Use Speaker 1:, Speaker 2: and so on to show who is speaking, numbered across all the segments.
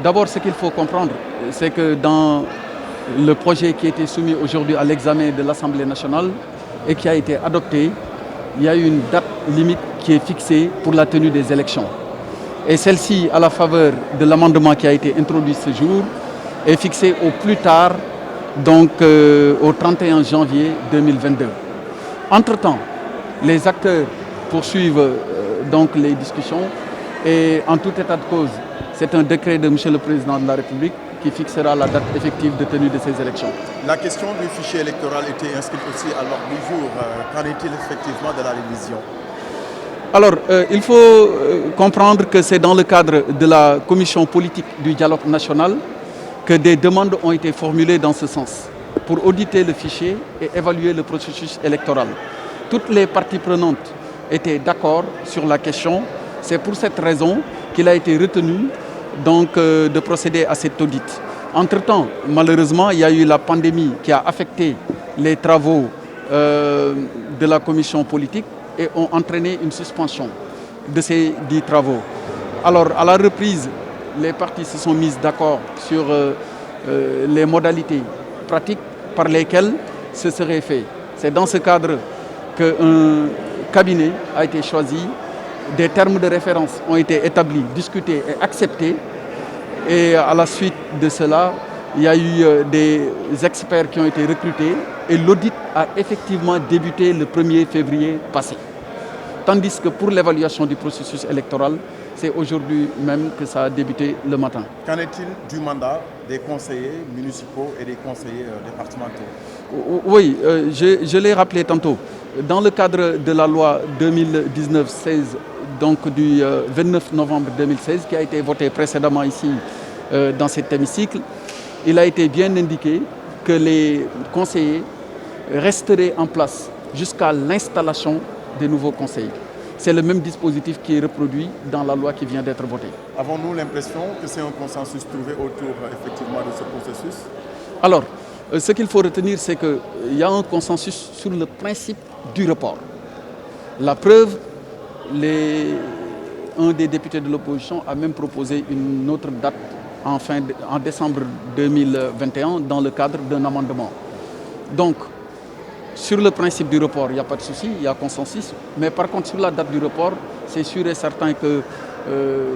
Speaker 1: d'abord, ce qu'il faut comprendre, c'est que dans le projet qui a été soumis aujourd'hui à l'examen de l'Assemblée nationale et qui a été adopté, il y a une date limite qui est fixée pour la tenue des élections. Et celle-ci, à la faveur de l'amendement qui a été introduit ce jour, est fixée au plus tard, donc au 31 janvier 2022. Entre-temps, les acteurs poursuivent donc les discussions et en tout état de cause, c'est un décret de M. le Président de la République qui fixera la date effective de tenue de ces élections.
Speaker 2: La question du fichier électoral était inscrite aussi à l'ordre du jour. Qu'en est-il effectivement de la révision?
Speaker 1: Alors, il faut comprendre que c'est dans le cadre de la commission politique du dialogue national que des demandes ont été formulées dans ce sens pour auditer le fichier et évaluer le processus électoral. Toutes les parties prenantes étaient d'accord sur la question. C'est pour cette raison qu'il a été retenu donc, de procéder à cet audit. Entre-temps, malheureusement, il y a eu la pandémie qui a affecté les travaux de la commission politique et ont entraîné une suspension de ces 10 travaux. Alors, à la reprise, les parties se sont mises d'accord sur les modalités pratiques par lesquelles ce serait fait. C'est dans ce cadre qu'un cabinet a été choisi, des termes de référence ont été établis, discutés et acceptés. Et à la suite de cela, il y a eu des experts qui ont été recrutés et l'audit a effectivement débuté le 1er février passé. Tandis que pour l'évaluation du processus électoral, c'est aujourd'hui même que ça a débuté le matin.
Speaker 2: Qu'en est-il du mandat des conseillers municipaux et des conseillers départementaux?
Speaker 1: Oui, je l'ai rappelé tantôt. Dans le cadre de la loi 2019-16, donc du 29 novembre 2016, qui a été votée précédemment ici dans cet hémicycle, il a été bien indiqué que les conseillers resteraient en place jusqu'à l'installation des nouveaux conseillers. C'est le même dispositif qui est reproduit dans la loi qui vient d'être votée.
Speaker 2: Avons-nous l'impression que c'est un consensus trouvé autour effectivement de ce processus?
Speaker 1: Alors, ce qu'il faut retenir, c'est qu'il y a un consensus sur le principe du report. La preuve, un des députés de l'opposition a même proposé une autre date en décembre 2021 dans le cadre d'un amendement. Donc, sur le principe du report, il n'y a pas de souci, il y a consensus. Mais par contre, sur la date du report, c'est sûr et certain que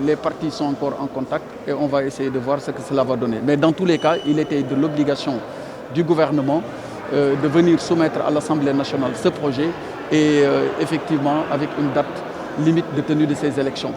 Speaker 1: les partis sont encore en contact et on va essayer de voir ce que cela va donner. Mais dans tous les cas, il était de l'obligation du gouvernement de venir soumettre à l'Assemblée nationale ce projet et effectivement avec une date limite de tenue de ces élections.